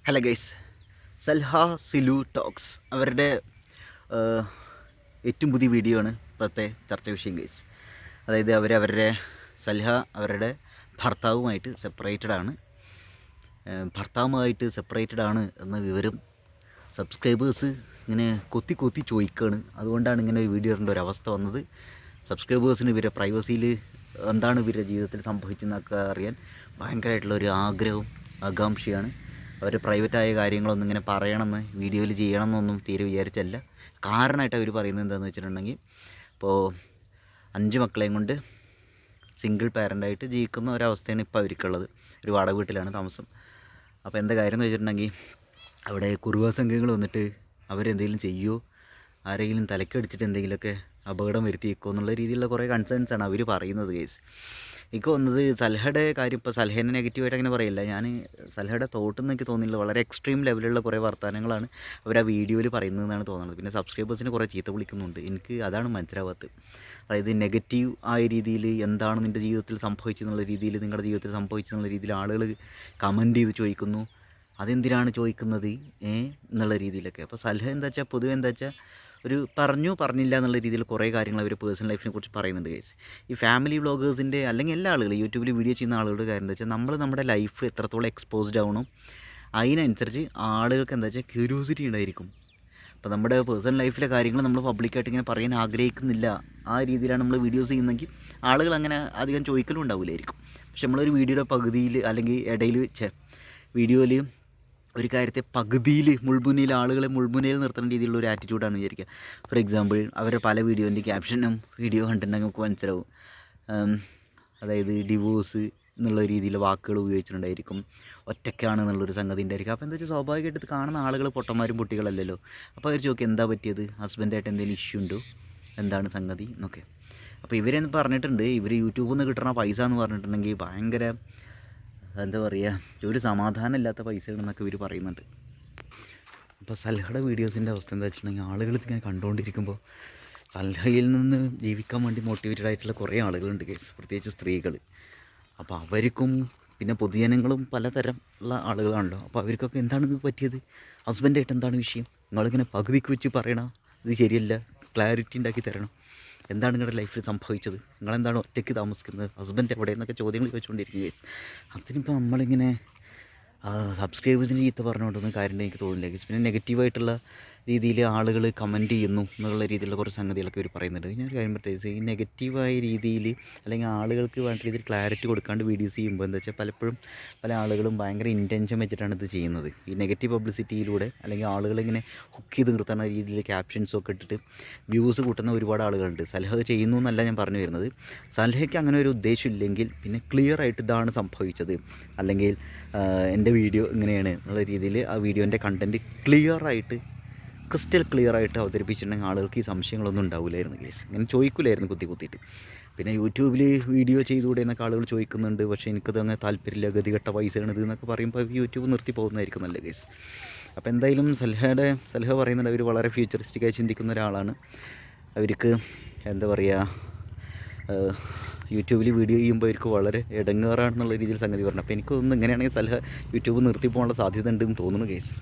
Hello guys, സൽഹ Silu talks അവരുടെ ഏറ്റവും പുതിയ വീഡിയോ ആണ് ഇപ്പോഴത്തെ ചർച്ച വിഷയം ഗൈസ്. അതായത് അവരുടെ സൽഹ അവരുടെ ഭർത്താവുമായിട്ട് സെപ്പറേറ്റഡ് ആണ്. എന്ന വിവരം സബ്സ്ക്രൈബേഴ്സ് ഇങ്ങനെ കൊത്തി കൊത്തി ചോദിക്കുകയാണ്. അതുകൊണ്ടാണ് ഇങ്ങനെ ഒരു വീഡിയോ ഇടേണ്ട ഒരു അവസ്ഥ വന്നത്. സബ്സ്ക്രൈബേഴ്സിന് ഇവരുടെ പ്രൈവസിയിൽ എന്താണ് ഇവരുടെ ജീവിതത്തിൽ സംഭവിച്ചതെന്നൊക്കെ അറിയാൻ ഭയങ്കരമായിട്ടുള്ള ഒരു ആഗ്രഹവും ആകാംക്ഷയാണ്. അവർ പ്രൈവറ്റായ കാര്യങ്ങളൊന്നും ഇങ്ങനെ പറയണമെന്ന് വീഡിയോയിൽ ചെയ്യണമെന്നൊന്നും തീരെ വിചാരിച്ചല്ല. കാരണമായിട്ട് അവർ പറയുന്നത് എന്താണെന്ന് വെച്ചിട്ടുണ്ടെങ്കിൽ, ഇപ്പോൾ 5 മക്കളെയും കൊണ്ട് സിംഗിൾ പാരൻ്റായിട്ട് ജീവിക്കുന്ന ഒരവസ്ഥയാണ് ഇപ്പോൾ അവർക്കുള്ളത്. ഒരു വാടക വീട്ടിലാണ് താമസം. അപ്പോൾ എന്താ കാര്യം എന്ന് വെച്ചിട്ടുണ്ടെങ്കിൽ, അവിടെ കുറുവാ സംഘങ്ങൾ വന്നിട്ട് അവരെന്തെങ്കിലും ചെയ്യുമോ, ആരെങ്കിലും തലക്കടിച്ചിട്ട് എന്തെങ്കിലുമൊക്കെ അപകടം വരുത്തി വെക്കുമോ എന്നുള്ള രീതിയിലുള്ള കുറേ കൺസേൺസാണ് അവർ പറയുന്നത് കേസ്. എനിക്ക് വന്നത് സൽഹയുടെ കാര്യം, ഇപ്പോൾ സൽഹേനെ നെഗറ്റീവായിട്ട് അങ്ങനെ പറയില്ല ഞാൻ. സൽഹയുടെ തോട്ടെന്ന് എനിക്ക് തോന്നിയില്ല. വളരെ എക്സ്ട്രീം ലെവലുള്ള കുറേ വർത്തമാനങ്ങളാണ് അവർ ആ വീഡിയോയിൽ പറയുന്നതെന്നാണ് തോന്നുന്നത്. പിന്നെ സബ്സ്ക്രൈബേഴ്സിന് കുറേ ചീത്ത വിളിക്കുന്നുണ്ട്. എനിക്ക് അതാണ് മനസ്സിലാവാത്തത്. അതായത് നെഗറ്റീവ് ആയ രീതിയിൽ എന്താണ് നിൻ്റെ ജീവിതത്തിൽ സംഭവിച്ചെന്നുള്ള രീതിയിൽ, നിങ്ങളുടെ ജീവിതത്തിൽ സംഭവിച്ചെന്നുള്ള രീതിയിൽ ആളുകൾ കമൻറ്റ് ചെയ്ത് ചോദിക്കുന്നു. അതെന്തിനാണ് ചോദിക്കുന്നത് എന്നുള്ള രീതിയിലൊക്കെ. അപ്പോൾ സൽഹ എന്താ വെച്ചാൽ പൊതുവെ എന്താ വെച്ചാൽ ഒരു പറഞ്ഞില്ല എന്നുള്ള രീതിയിൽ കുറേ കാര്യങ്ങൾ അവർ പേഴ്സണൽ ലൈഫിനെ കുറിച്ച് പറയുന്നുണ്ട് ഗൈസ്. ഈ ഫാമിലി വ്ളോഗേഴ്സിൻ്റെ അല്ലെങ്കിൽ എല്ലാ ആളുകളും യൂട്യൂബിൽ വീഡിയോ ചെയ്യുന്ന ആളുകളുടെ കാര്യം എന്താ വെച്ചാൽ, നമ്മുടെ ലൈഫ് എത്രത്തോളം എക്സ്പോസ്ഡ് ആവണം അതിനനുസരിച്ച് ആളുകൾക്ക് എന്താ വെച്ചാൽ ക്യൂരിയോസിറ്റി ഉണ്ടായിരിക്കും. അപ്പോൾ നമ്മുടെ പേഴ്സണൽ ലൈഫിലെ കാര്യങ്ങൾ നമ്മൾ പബ്ലിക്കായിട്ട് ഇങ്ങനെ പറയാൻ ആഗ്രഹിക്കുന്നില്ല, ആ രീതിയിലാണ് നമ്മൾ വീഡിയോസ് ചെയ്യുന്നതെങ്കിൽ ആളുകൾ അങ്ങനെ അധികം ചോദിക്കലും ഉണ്ടാവില്ലായിരിക്കും. പക്ഷെ നമ്മളൊരു വീഡിയോയുടെ പകുതിയിൽ അല്ലെങ്കിൽ ഇടയിൽ വീഡിയോയിൽ ഒരു കാര്യത്തെ പകുതിയിൽ ആളുകളെ മുൾമുനയിൽ നിർത്തുന്ന രീതിയിലുള്ള ഒരു ആറ്റിറ്റ്യൂഡാണ് വിചാരിക്കുക. ഫോർ എക്സാമ്പിൾ, അവരുടെ പല വീഡിയോൻ്റെ ക്യാപ്ഷനും വീഡിയോ കണ്ടിട്ടുണ്ടെങ്കിൽ നമുക്ക് മനസ്സിലാവും. അതായത് ഡിവോഴ്സ് എന്നുള്ള രീതിയിൽ വാക്കുകൾ ഉപയോഗിച്ചിട്ടുണ്ടായിരിക്കും, ഒറ്റയ്ക്കാണ് എന്നുള്ളൊരു സംഗതി ഉണ്ടായിരിക്കും. അപ്പോൾ എന്താ വെച്ചാൽ സ്വാഭാവികമായിട്ട് ഇത് കാണുന്ന ആളുകൾ പൊട്ടന്മാരും പൊട്ടികളല്ലല്ലോ. അപ്പോൾ അവർ ചോദിക്കും എന്താ പറ്റിയത്, ഹസ്ബൻഡായിട്ട് എന്തെങ്കിലും ഇഷ്യൂ ഉണ്ടോ, എന്താണ് സംഗതി എന്നൊക്കെ. അപ്പോൾ ഇവരെന്ന് പറഞ്ഞിട്ടുണ്ട്, ഇവർ യൂട്യൂബിൽ നിന്ന് കിട്ടുന്ന പൈസ എന്ന് പറഞ്ഞിട്ടുണ്ടെങ്കിൽ ഭയങ്കര എന്താ പറയുക, ഒരു സമാധാനം ഇല്ലാത്ത പൈസകളെന്നൊക്കെ ഇവർ പറയുന്നുണ്ട്. അപ്പോൾ സൽഹയുടെ വീഡിയോസിൻ്റെ അവസ്ഥ എന്താ വെച്ചിട്ടുണ്ടെങ്കിൽ, ആളുകൾ ഇങ്ങനെ കണ്ടുകൊണ്ടിരിക്കുമ്പോൾ സൽഹയിൽ നിന്ന് ജീവിക്കാൻ വേണ്ടി മോട്ടിവേറ്റഡ് ആയിട്ടുള്ള കുറേ ആളുകളുണ്ട് കേസ്, പ്രത്യേകിച്ച് സ്ത്രീകൾ. അപ്പോൾ അവർക്കും പിന്നെ പൊതുജനങ്ങളും പലതരം ഉള്ള ആളുകളാണല്ലോ. അപ്പോൾ അവർക്കൊക്കെ എന്താണ് ഇത് പറ്റിയത്, ഹസ്ബൻഡായിട്ട് എന്താണ് വിഷയം, നിങ്ങളിങ്ങനെ പകുതിക്ക് വെച്ച് പറയണം, ഇത് ശരിയല്ല, ക്ലാരിറ്റി ഉണ്ടാക്കി തരണം, എന്താണ് നിങ്ങളുടെ ലൈഫിൽ സംഭവിച്ചത്, നിങ്ങളെന്താണ് ഒറ്റയ്ക്ക് താമസിക്കുന്നത്, ഹസ്ബൻഡ് എവിടെ എന്നൊക്കെ ചോദ്യങ്ങൾ ചോദിച്ചുകൊണ്ടിരിക്കുകയും അതിനിപ്പോൾ നമ്മളിങ്ങനെ സബ്സ്ക്രൈബേഴ്സിന് ചീത്ത പറഞ്ഞുകൊണ്ടൊന്നും കാര്യമില്ല എനിക്ക് തോന്നുന്നില്ല. പിന്നെ നെഗറ്റീവായിട്ടുള്ള രീതിയിൽ ആളുകൾ കമൻറ്റ് ചെയ്യുന്നു എന്നുള്ള രീതിയിലുള്ള കുറച്ച് സംഗതികളൊക്കെ ഇവർ പറയുന്നുണ്ട്. ഞാനൊരു കാര്യം പ്രത്യേകിച്ച് ഈ നെഗറ്റീവായ രീതിയിൽ അല്ലെങ്കിൽ ആളുകൾക്ക് വേണ്ട രീതിയിൽ ക്ലാരിറ്റി കൊടുക്കാണ്ട് വീഡിയോസ് ചെയ്യുമ്പോൾ എന്താ വെച്ചാൽ പലപ്പോഴും പല ആളുകളും ഭയങ്കര ഇൻറ്റൻഷൻ വെച്ചിട്ടാണ് ഇത് ചെയ്യുന്നത്. ഈ നെഗറ്റീവ് പബ്ലിസിറ്റിയിലൂടെ അല്ലെങ്കിൽ ആളുകളിങ്ങനെ ഹുക്ക് ചെയ്ത് നിർത്തുന്ന രീതിയിൽ ക്യാപ്ഷൻസൊക്കെ ഇട്ടിട്ട് വ്യൂസ് കൂട്ടുന്ന ഒരുപാട് ആളുകളുണ്ട്. സൽഹ ചെയ്യുന്നു എന്നല്ല ഞാൻ പറഞ്ഞു വരുന്നത്. സൽഹയ്ക്ക് അങ്ങനെ ഒരു ഉദ്ദേശമില്ലെങ്കിൽ പിന്നെ ക്ലിയർ ആയിട്ട് ഇതാണ് സംഭവിച്ചത്, അല്ലെങ്കിൽ എൻ്റെ വീഡിയോ ഇങ്ങനെയാണ് എന്നുള്ള രീതിയിൽ ആ വീഡിയോൻ്റെ കണ്ടൻറ്റ് ക്രിസ്റ്റൽ ക്ലിയർ ആയിട്ട് അവതരിപ്പിച്ചിട്ടുണ്ടെങ്കിൽ ആളുകൾക്ക് ഈ സംശയങ്ങളൊന്നും ഉണ്ടാവില്ലായിരുന്നു കേസ്. ഇങ്ങനെ ചോദിക്കില്ലായിരുന്നു കുത്തിയിട്ട്. പിന്നെ യൂട്യൂബിൽ വീഡിയോ ചെയ്തുകൂടെ എന്നൊക്കെ ആളുകൾ ചോദിക്കുന്നുണ്ട്. പക്ഷേ എനിക്കത് അങ്ങനെ താല്പര്യമില്ല, ഗതികെട്ട പൈസയാണിത് എന്നൊക്കെ പറയുമ്പോൾ യൂട്യൂബ് നിർത്തി പോകുന്നതായിരിക്കും നല്ല കേസ്. അപ്പോൾ എന്തായാലും സൽഹ പറയുന്നുണ്ട്, അവർ വളരെ ഫ്യൂച്ചറിസ്റ്റിക്കായി ചിന്തിക്കുന്ന ഒരാളാണ്. അവർക്ക് എന്താ പറയുക, യൂട്യൂബിൽ വീഡിയോ ചെയ്യുമ്പോൾ അവർക്ക് വളരെ ഇടങ്ങേറാണെന്നുള്ള രീതിയിൽ സംഗതി പറഞ്ഞു. അപ്പോൾ എനിക്ക് തോന്നുന്നു ഇങ്ങനെയാണെങ്കിൽ സൽഹ യൂട്യൂബ് നിർത്തി പോകാനുള്ള സാധ്യത ഉണ്ടെന്ന് തോന്നുന്നു കേസ്.